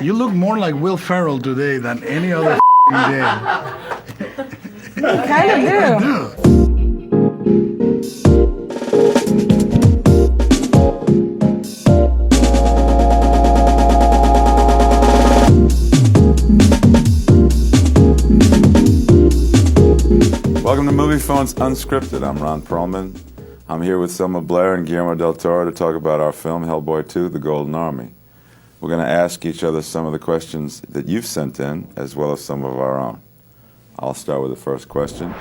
You look more like Will Ferrell today than any other day. You kind of do. Welcome to Moviefone's Unscripted. I'm Ron Perlman. I'm here with Selma Blair and Guillermo del Toro to talk about our film, Hellboy II, The Golden Army. We're going to ask each other some of the questions that you've sent in, as well as some of our own. I'll start with the first question.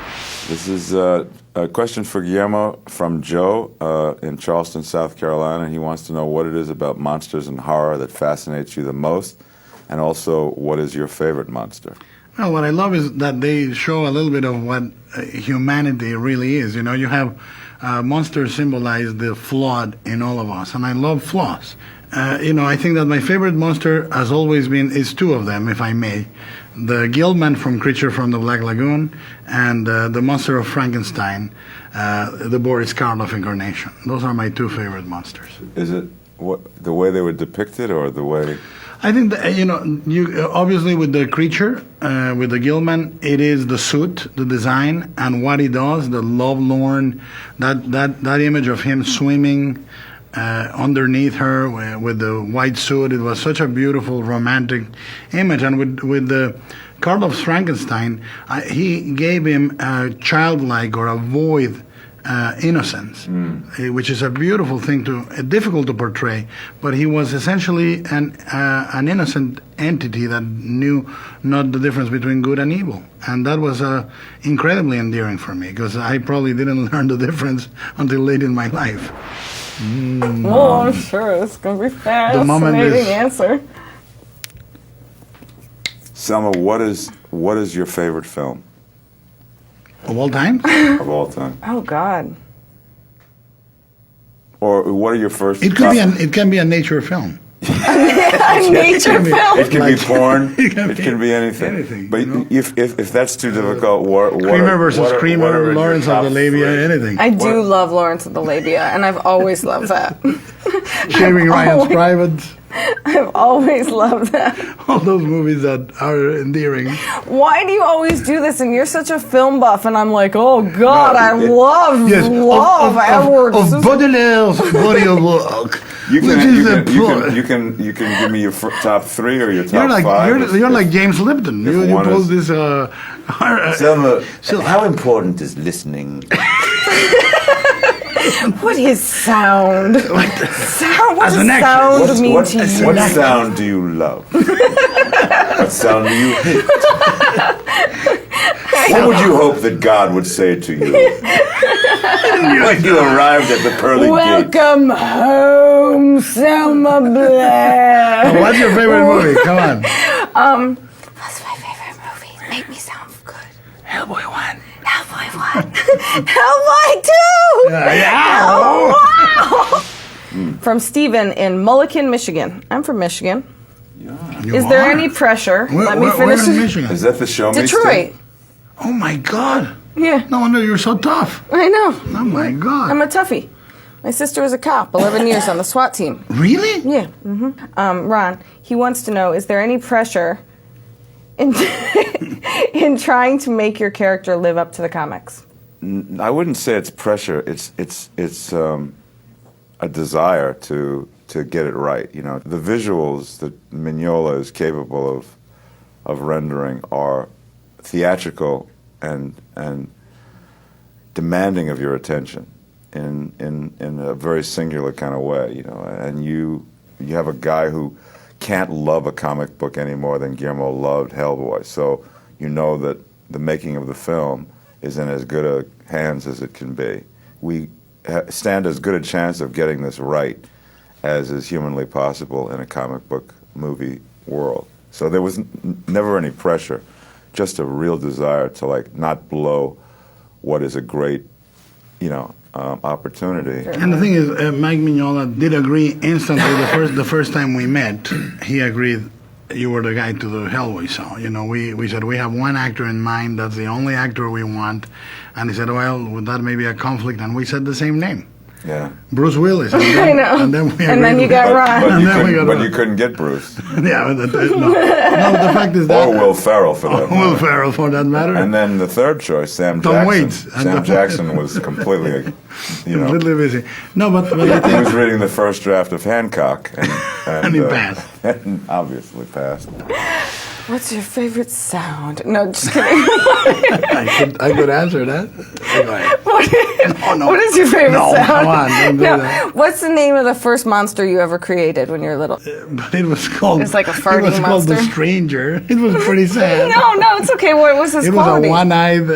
This is a question for Guillermo from Joe in Charleston, South Carolina. He wants to know what it is about monsters and horror that fascinates you the most, and also what is your favorite monster? Well, what I love is that they show a little bit of what humanity really is. You know, you have monsters symbolize the flawed in all of us, and I love flaws. I think that my favorite monster has always been, is two of them, if I may. The Gilman from Creature from the Black Lagoon and the monster of Frankenstein, the Boris Karloff incarnation. Those are my two favorite monsters. Is it the way they were depicted or the way... I think that, you obviously with the creature, with the Gilman, it is the suit, the design, and what he does, the lovelorn, that image of him swimming underneath her with the white suit. It was such a beautiful, romantic image. And with the Karloff's Frankenstein, he gave him a childlike or a void innocence, which is a beautiful thing difficult to portray. But he was essentially an innocent entity that knew not the difference between good and evil, and that was incredibly endearing for me because I probably didn't learn the difference until late in my life. Oh, I'm sure it's going to be fascinating answer. Selma, what is your favorite film? Of all time? Of all time. Oh, God. Or what are your first... It can be a nature film. A nature film? It can be porn. It can be anything. But if that's too difficult, Kramer versus Kramer, Lawrence of the Labia, anything. I do love Lawrence of the Labia, and I've always loved that. Shaving Ryan's Private. I've always loved that. All those movies that are endearing. Why do you always do this? And you're such a film buff, and I'm like, oh God, I love Edward. Of Baudelaire's body of work. You can give me your top three or your top five. You're like James Lipton. You pose this. Selma, how important is listening? What is sound? What does sound mean to you? What sound do you love? What sound do you hate? What would you hope that God would say to you when you arrived at the pearly gate? Welcome home, Selma Blair. What's your favorite movie? Come on. What's my favorite movie? Make me sound good. Hellboy 1. Hellboy 1. Hellboy 2. Yeah. Oh, wow. From Steven in Mulliken, Michigan. I'm from Michigan. Yeah. Is there any pressure? Let me finish. Where in Michigan? Is that the show me Detroit. state? Oh my God. Yeah. No wonder you're so tough. I know. Oh my God. I'm a toughie. My sister was a cop, 11 years on the SWAT team. Really? Yeah. Mm-hmm. Ron, he wants to know, is there any pressure in trying to make your character live up to the comics? I wouldn't say it's pressure. It's a desire to get it right. You know, the visuals that Mignola is capable of rendering are theatrical and demanding of your attention in a very singular kind of way. You know, and you have a guy who can't love a comic book any more than Guillermo loved Hellboy. So you know that the making of the film is in as good a hands as it can be. We stand as good a chance of getting this right as is humanly possible in a comic book movie world. So there was never any pressure, just a real desire to not blow what is a great, opportunity. And the thing is, Mike Mignola did agree instantly the first time we met. He agreed you were the guy to do Hellboy. So, we said we have one actor in mind. That's the only actor we want. And he said, well, would that maybe a conflict? And we said the same name. Yeah. Bruce Willis. And I then, know. And then, we And then you got Ron. And then we got But Ron. you couldn't get Bruce. Yeah, no. The fact is that... Or Will Ferrell, for that Will matter. Ferrell, for that matter. And then the third choice, Sam Tom Jackson. Waits. Sam Jackson was completely, Completely busy. No, but I he think... was reading the first draft of Hancock. And he passed. And obviously passed. What's your favorite sound? No, just kidding. I could answer that. Go ahead. No. What is your favorite No, sound? come on, don't do that. What's the name of the first monster you ever created when you were little? But it was called... It's like a It farting was called The monster? Stranger. It was pretty sad. No, it's okay. What was his It was quality? a one-eyed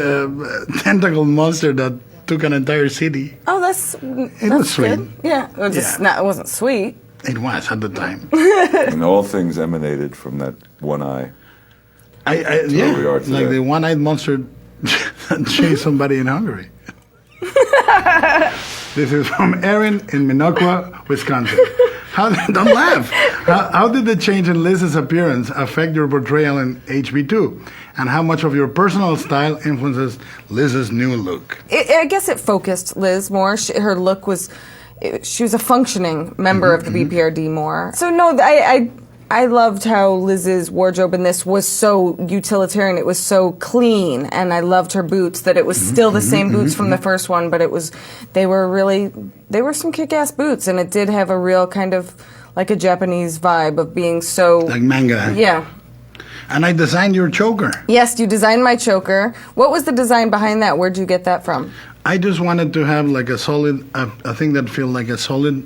tentacle monster that took an entire city. Oh, that's was sweet. good. Yeah, it was just Yeah. it wasn't sweet. It was at the time. And all things emanated from that one eye. Yeah, we are like today. the one-eyed monster that chased somebody in Hungary. This is from Erin in Minocqua, Wisconsin. Don't laugh. How did the change in Liz's appearance affect your portrayal in HB2? And how much of your personal style influences Liz's new look? I guess it focused Liz more. Her look was, she was a functioning member of the BPRD more. So no, I loved how Liz's wardrobe in this was so utilitarian. It was so clean, and I loved her boots. That it was still the same boots from the first one, but they were some kick-ass boots, and it did have a real kind of like a Japanese vibe of being so Like manga. Yeah. And I designed your choker. Yes, you designed my choker. What was the design behind that? Where'd you get that from? I just wanted to have like a solid, a thing that felt like a solid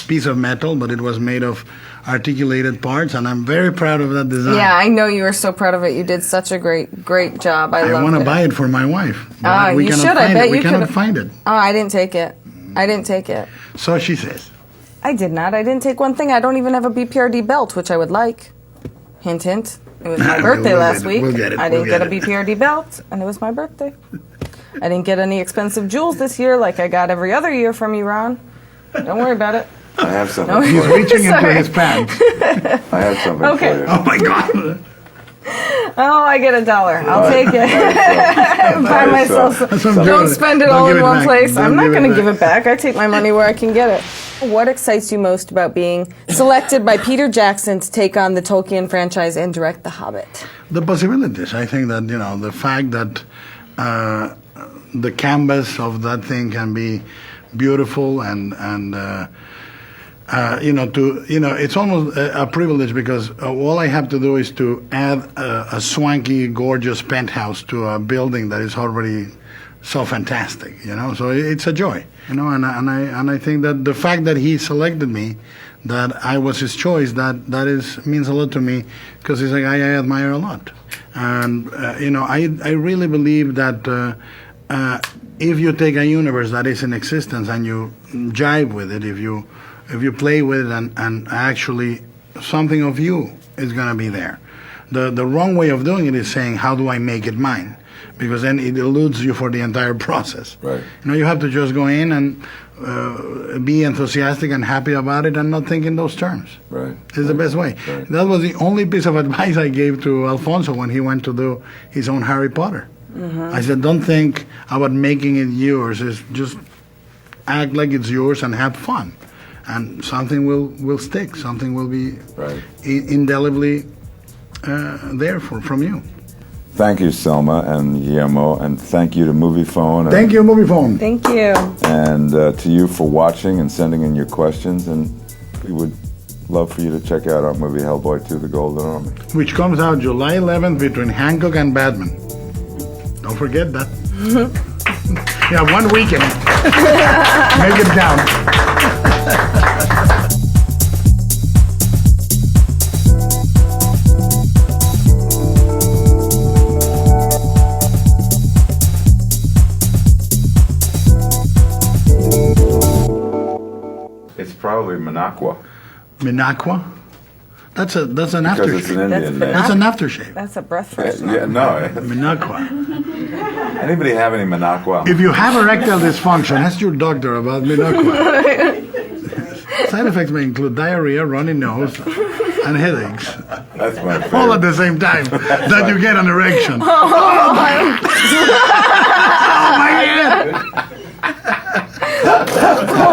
piece of metal, but it was made of articulated parts, and I'm very proud of that design. Yeah, I know you were so proud of it. You did such a great job. I I loved want to it. buy it for my wife. but Ah, we you cannot should. I find bet it. We you cannot could've- find it. Oh, I didn't take it. I didn't take it. So she says. I did not. I didn't take one thing. I don't even have a BPRD belt, which I would like. Hint, hint. It was my birthday We'll last get it. week. We'll get it. I didn't We'll get a get it. BPRD belt, and it was my birthday. I didn't get any expensive jewels this year like I got every other year from you, Ron. Don't worry about it. I have something No. for He's you. reaching into Sorry. his pants. I have something Okay. for you. Oh my God. Oh, I get $1. I'll take it. Buy myself some. Some Don't jewelry. spend it Don't all give in it one back. place. Don't I'm not give it going to back. give it back. I take my money where I can get it. What excites you most about being selected by Peter Jackson to take on the Tolkien franchise and direct The Hobbit? The possibilities. I think that, the fact that the canvas of that thing can be beautiful and it's almost a privilege because all I have to do is to add a swanky, gorgeous penthouse to a building that is already so fantastic, So it's a joy, and I think that the fact that he selected me, that I was his choice, that means a lot to me because he's a guy I admire a lot, and I really believe that. If you take a universe that is in existence and you jive with it, if you play with it and actually something of you is going to be there. The wrong way of doing it is saying, how do I make it mine? Because then it eludes you for the entire process. Right. You have to just go in and be enthusiastic and happy about it and not think in those terms. Right. It's the best way. Right. That was the only piece of advice I gave to Alfonso when he went to do his own Harry Potter. I said, don't think about making it yours. It's just act like it's yours and have fun. And something will stick. Something will be Right. indelibly there from you. Thank you, Selma and Guillermo, and thank you to Moviefone. Thank you, Moviefone. Thank you. And to you for watching and sending in your questions. And we would love for you to check out our movie Hellboy II: The Golden Army. Which comes out July 11th between Hancock and Batman. Don't forget that. Yeah, 1 weekend. Make it count. It's probably Minocqua. Minocqua? That's an Because aftershave. it's an Indian name. That's an aftershave. That's a breath freshener. Yeah, no. Minocqua. Anybody have any Minocqua? If you have erectile dysfunction, ask your doctor about Minocqua. Side effects may include diarrhea, runny nose, and headaches. That's my favorite. All at the same time that you get an erection. Oh my God!